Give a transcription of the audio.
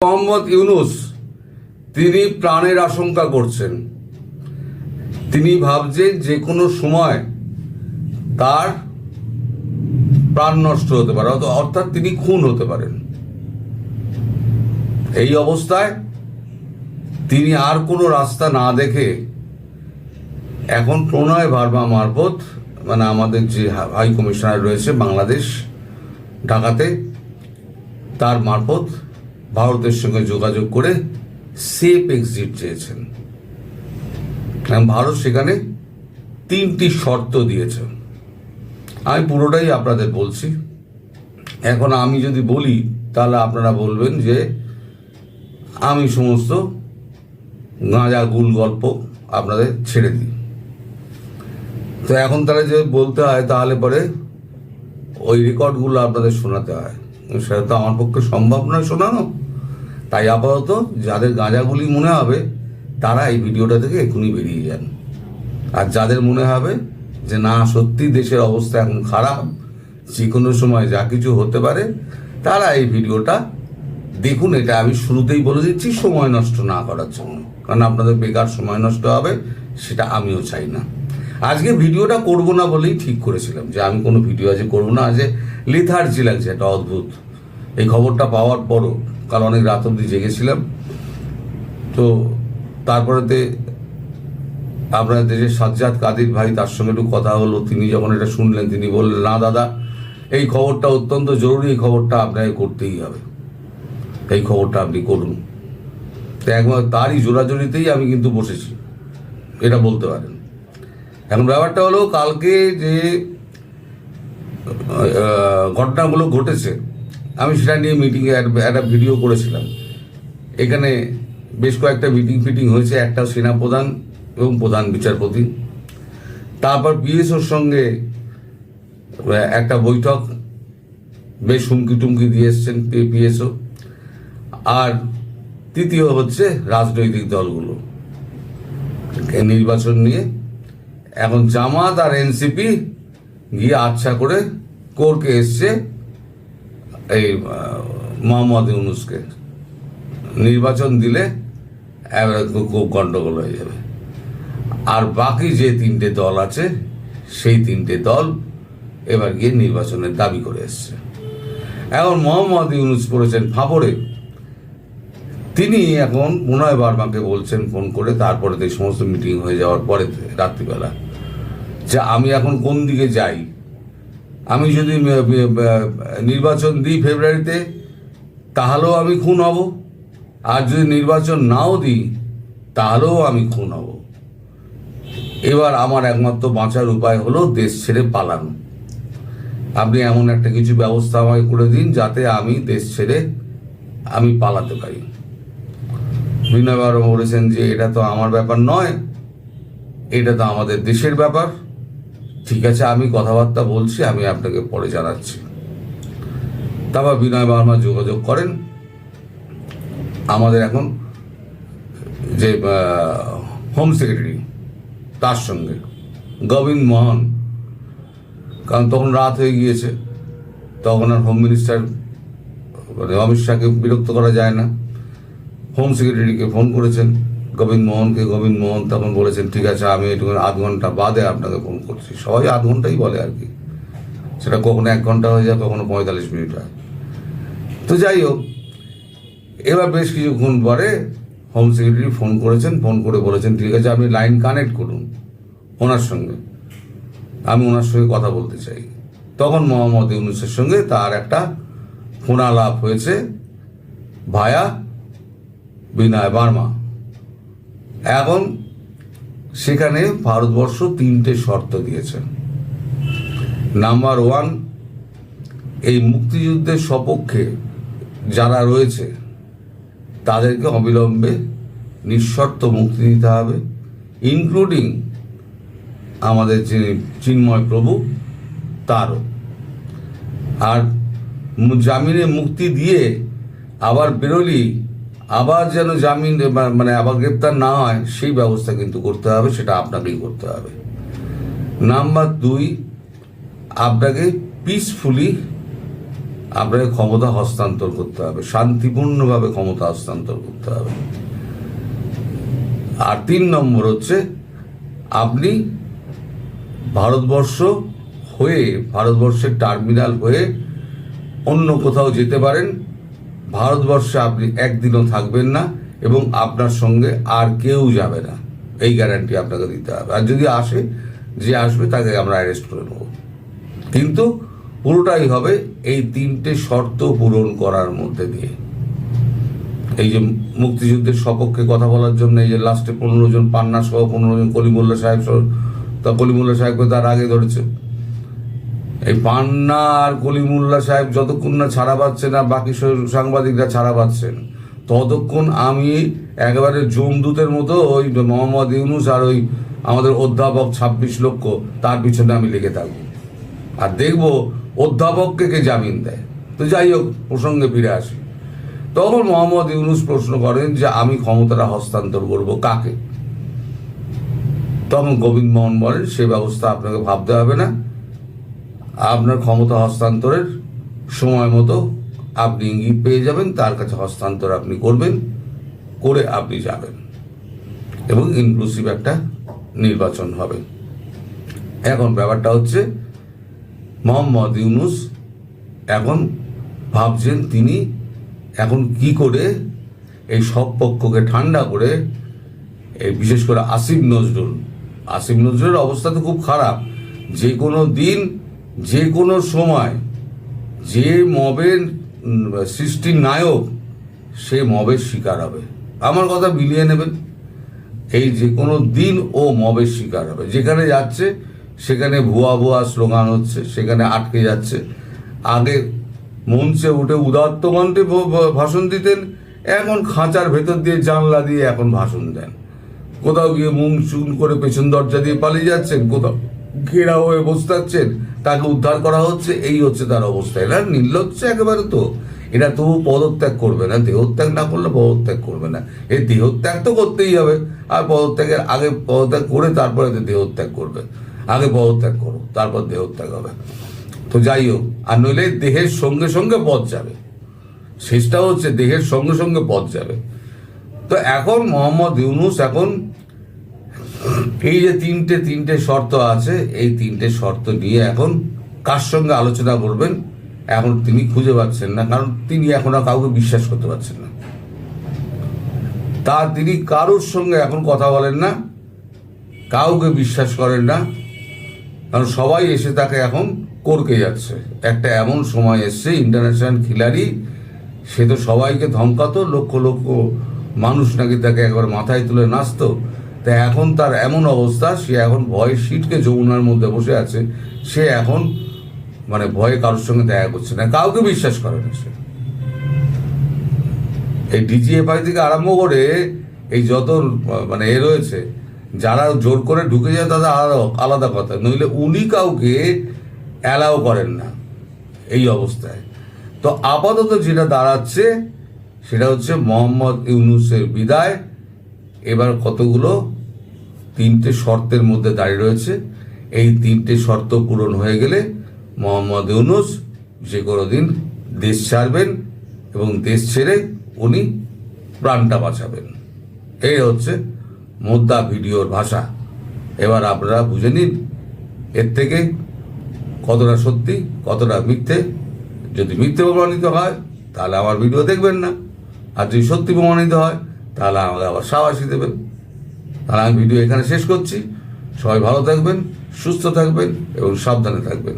মোহাম্মদ ইউনূস তিনি প্রাণের আশঙ্কা করছেন। তিনি ভাবছেন যে কোনো সময় তার প্রাণ নষ্ট হতে পারে, অর্থাৎ তিনি খুন হতে পারেন। এই অবস্থায় তিনি আর কোনো রাস্তা না দেখে এখন প্রণয় ভার্মা মারফত, মানে আমাদের যে হাই কমিশনার রয়েছে বাংলাদেশ ঢাকাতে, তার মারফত ভারতের সঙ্গে যোগাযোগ করে সেফ এক্সিট চেয়েছেন। ভারত সেখানে 3টি শর্ত দিয়েছে। আমি পুরোটাই আপনাদের বলছি। এখন আমি যদি বলি তাহলে আপনারা বলবেন যে আমি সমস্ত গাঁজা গুল গল্প আপনাদের ছেড়ে দিই। তো এখন তারা যে বলতে হয় তাহলে পরে ওই রেকর্ডগুলো আপনাদের শোনাতে হয়, সেটা তো আমার পক্ষে সম্ভব নয় শোনানো। তাই আপাতত যাদের গাঁজাগুলি মনে হবে তারা এই ভিডিওটা থেকে এখনই বেরিয়ে যান, আর যাদের মনে হবে যে না সত্যি দেশের অবস্থা এখন খারাপ, যে কোনো সময় যা কিছু হতে পারে, তারা এই ভিডিওটা দেখুন। এটা আমি শুরুতেই বলে দিচ্ছি সময় নষ্ট না করার জন্য, কারণ আপনাদের বেকার সময় নষ্ট হবে, সেটা আমিও চাই না। আজকে ভিডিওটা করব না বলেই ঠিক করেছিলাম যে আমি কোনো ভিডিও আজ করবো না। আজ লেথার্জি লাগছে, একটা অদ্ভুত। এই খবরটা পাওয়ার পরও কাল অনেক রাত অবধি জেগেছিলাম। তো তারপরেতে আপনাদের দেশের সাজ্জাদ কাদির ভাই, তার সঙ্গে একটু কথা হলো। তিনি যখন এটা শুনলেন তিনি বললেন, না দাদা এই খবরটা অত্যন্ত জরুরি, এই খবরটা আপনাকে করতেই হবে, এই খবরটা আপনি করুন। তো একবার তারই জোরাজোরিতেই আমি কিন্তু বসেছি, এটা বলতে পারেন। এখন ব্যাপারটা হলো, কালকে যে ঘটনাগুলো ঘটেছে আমি সেটা নিয়ে মিটিংয়ে একটা ভিডিও করেছিলাম। এখানে বেশ কয়েকটা মিটিং হয়েছে, একটা সেনাপ্রধান এবং প্রধান বিচারপতি, তারপর পিএসওর সঙ্গে একটা বৈঠক, বেশ হুমকি টুমকি দিয়ে এসছেন পিএসও। আর তৃতীয় হচ্ছে রাজনৈতিক দলগুলো নির্বাচন নিয়ে এখন জামাত আর এনসিপি গিয়ে আচ্ছা করে কোর্টে এসছে এই মোহাম্মদ ইউনূসকে নির্বাচন দিলে খুব গন্ডগোল হয়ে যাবে। আর বাকি যে 3টে দল আছে সেই 3টে দল এবার গিয়ে নির্বাচনের দাবি করে এসছে। এখন মোহাম্মদ ইউনূস পড়েছেন ফাঁপড়ে। তিনি এখন প্রণয় ভার্মাকে বলছেন ফোন করে, তারপরে এই সমস্ত মিটিং হয়ে যাওয়ার পরে রাত্রিবেলা, যে আমি এখন কোন দিকে যাই। আমি যদি নির্বাচন দিই ফেব্রুয়ারিতে তাহলেও আমি খুন হব, আর যদি নির্বাচন নাও দিই তাহলেও আমি খুন হব। এবার আমার একমাত্র বাঁচার উপায় হলো দেশ ছেড়ে পালানো। আপনি এমন একটা কিছু ব্যবস্থা আমাকে করে দিন যাতে আমি দেশ ছেড়ে আমি পালাতে পারি। বিনয় বার্মা বলেছেন যে এটা তো আমার ব্যাপার নয়, এটা তো আমাদের দেশের ব্যাপার। ঠিক আছে, আমি কথাবার্তা বলছি, আমি আপনাকে পরে জানাচ্ছি। তারপর বিনয় বার্মা যোগাযোগ করেন আমাদের এখন যে হোম সেক্রেটারি, তার সঙ্গে গোবিন্দ মোহন, কারণ তখন রাত হয়ে গিয়েছে, তখন আর হোম মিনিস্টার মানে অমিত শাহকে বিরক্ত করা যায় না। হোম সেক্রেটারিকে ফোন করেছেন গোবিন্দ মোহনকে। গোবিন্দ মোহন তখন বলেছেন ঠিক আছে, আমি একটু আধ ঘন্টা বাদে আপনাকে ফোন করছি। সবাই আধ ঘন্টাই বলে আর কি, সেটা কখনো 1 ঘন্টা হয়ে যায়, কখনো 45 মিনিট হয়। তো যাই হোক, এবার বেশ কিছুক্ষণ পরে হোম সেক্রেটারি ফোন করেছেন, ফোন করে বলেছেন ঠিক আছে আপনি লাইন কানেক্ট করুন ওনার সঙ্গে, আমি ওনার সঙ্গে কথা বলতে চাই। তখন মোহাম্মদ ইউনূসের সঙ্গে তার একটা ফোনালাপ হয়েছে ভায়া বিনয় বার্মা। এখন সেখানে ভারতবর্ষ 3টে শর্ত দিয়েছে। নাম্বার 1, এই মুক্তিযুদ্ধের সপক্ষে যারা রয়েছে তাদেরকে অবিলম্বে নিঃশর্ত মুক্তি দিতে হবে, ইনক্লুডিং আমাদের যিনি চিন্ময় প্রভু তারও। আর জামিনে মুক্তি দিয়ে আবার বেরোলি আবার যেন জামিন মানে আবার গ্রেপ্তার না হয় সেই ব্যবস্থা কিন্তু করতে হবে, সেটা আপনাকেই করতে হবে। নাম্বার 2, আপনাকে পিসফুলি আপনাকে ক্ষমতা হস্তান্তর করতে হবে, শান্তিপূর্ণভাবে ক্ষমতা হস্তান্তর করতে হবে। আর 3 নম্বর হচ্ছে আপনি ভারতবর্ষ হয়ে, ভারতবর্ষের টার্মিনাল হয়ে অন্য কোথাও যেতে পারেন। ভারতবর্ষে আপনি একদিনও থাকবেন না এবং আপনার সঙ্গে আর কেউ যাবে না, এই গ্যারান্টি আপনাকে দিতে হবে। আর যদি আসে, যে আসবে তাকে আমরা অ্যারেস্ট করে নেব। কিন্তু পুরোটাই হবে এই 3টে শর্ত পূরণ করার মধ্যে দিয়ে। এই যে মুক্তিযুদ্ধের সপক্ষে কথা বলার জন্য এই যে লাস্টে 15 জন পান্না সহ 15 জন কলিমুল্লাহ সাহেব সহ, তা কলিমুল্লাহ সাহেবকে তার আগে ধরেছে। এই পান্না আর কলিমুল্লাহ সাহেব যতক্ষণ না ছাড়া পাচ্ছে না, বাকি সাংবাদিকরা ছাড়া পাচ্ছেন, ততক্ষণ আমি একেবারে জমদূতের মতো ওই মোহাম্মদ ইউনুস আর ওই আমাদের অধ্যাপক 26 লক্ষ তার পিছনে আমি লেগে থাকবো, আর দেখবো অধ্যাপককে কে জামিন দেয়। তো যাই হোক, প্রসঙ্গে ফিরে আসি। তখন মোহাম্মদ ইউনুস প্রশ্ন করেন যে আমি ক্ষমতাটা হস্তান্তর করব কাকে? তখন গোবিন্দ মোহন বলেন সে ব্যবস্থা আপনাকে ভাবতে হবে না, আপনার ক্ষমতা হস্তান্তরের সময় মতো আপনি ইঙ্গিত পেয়ে যাবেন, তার কাছে হস্তান্তর আপনি করবেন, করে আপনি যাবেন এবং ইনক্লুসিভ একটা নির্বাচন হবে। এখন ব্যাপারটা হচ্ছে মোহাম্মদ ইউনুস এখন ভাবছেন তিনি এখন কি করে এই সব পক্ষকে ঠান্ডা করে, এই বিশেষ করে আসিফ নজরুলের অবস্থা তো খুব খারাপ। যে কোনো দিন, যে কোনো সময় যে মবের সৃষ্টির নায়ক সে মবের শিকার হবে। আমার কথা মিলিয়ে নেবেন, এই যে কোনো দিন ও মবের শিকার হবে। যেখানে যাচ্ছে সেখানে ভুয়া স্লোগান হচ্ছে, সেখানে আটকে যাচ্ছে। আগে মঞ্চে উঠে উদাত্ত কণ্ঠে ভাষণ দিতেন, এখন খাঁচার ভেতর দিয়ে জানলা দিয়ে এখন ভাষণ দেন। কোথাও গিয়ে মুখ চুন করে পেছন দরজা দিয়ে পালিয়ে যাচ্ছেন, কোথাও ঘেরা হয়ে বসে থাকছেন, তাকে উদ্ধার করা হচ্ছে। এই হচ্ছে তার অবস্থা। এরা নির্লজ্জ একেবারে। তো এরা তবু পদত্যাগ করবে না, দেহত্যাগ না করলে পদত্যাগ করবে না। এই দেহত্যাগ তো করতেই হবে, আর পদত্যাগের আগে পদত্যাগ করে তারপরে দেহত্যাগ করবে। আগে পদত্যাগ করো, তারপর দেহত্যাগ হবে। তো যাই হোক, আর নইলে দেহের সঙ্গে সঙ্গে পথ যাবে। শেষটা হচ্ছে দেহের সঙ্গে সঙ্গে পথ যাবে। তো এখন মোহাম্মদ ইউনুস এখন এই যে তিনটে শর্ত আছে, এই 3টে শর্ত নিয়ে এখন কার সঙ্গে আলোচনা করবেন এখন তিনি খুঁজে পাচ্ছেন না, কারণ তিনি এখন আর কাউকে বিশ্বাস করতে পারছেন না। তিনি কারোর সঙ্গে এখন কথা বলেন না, কাউকে বিশ্বাস করেন না, কারণ সবাই এসে তাকে এখন করকে যাচ্ছে। একটা এমন সময় এসছে, ইন্টারন্যাশনাল খিলাড়ি, সে তো সবাইকে ধমকাতো, লক্ষ লক্ষ মানুষ নাকি তাকে একবার মাথায় তুলে নাচতো। তা এখন তার এমন অবস্থা, সে এখন ভয়ে সিটকে যমুনার মধ্যে বসে আছে। সে এখন মানে ভয়ে কারোর সঙ্গে দেখা করছে না, কাউকে বিশ্বাস করে না সে। এই ডিজিএফআই থেকে আরম্ভ করে এই যত মানে রয়েছে, যারা জোর করে ঢুকে যায় তাদের আলাদা কথা, নইলে উনি কাউকে অ্যালাউ করেন না এই অবস্থায়। তো আপাতত যেটা দাঁড়াচ্ছে সেটা হচ্ছে মোহাম্মদ ইউনুসের বিদায়। এবার কতগুলো 3টে শর্তের মধ্যে দাঁড়িয়ে রয়েছে। এই 3টে শর্ত পূরণ হয়ে গেলে মোহাম্মদ ইউনুস যে কোনো দিন দেশ ছাড়বেন এবং দেশ ছেড়ে উনি প্রাণটা বাঁচাবেন। এই হচ্ছে মোদ্দা ভিডিওর ভাষা। এবার আপনারা বুঝে নিন এর থেকে কতটা সত্যি কতটা মিথ্যে। যদি মিথ্যে প্রমাণিত হয় তাহলে আমার ভিডিও দেখবেন না, আর যদি সত্যি প্রমাণিত হয় তাহলে আমাকে আবার সাবাসী দেবেন। তাহলে আমি ভিডিও এখানে শেষ করছি। সবাই ভালো থাকবেন, সুস্থ থাকবেন এবং সাবধানে থাকবেন।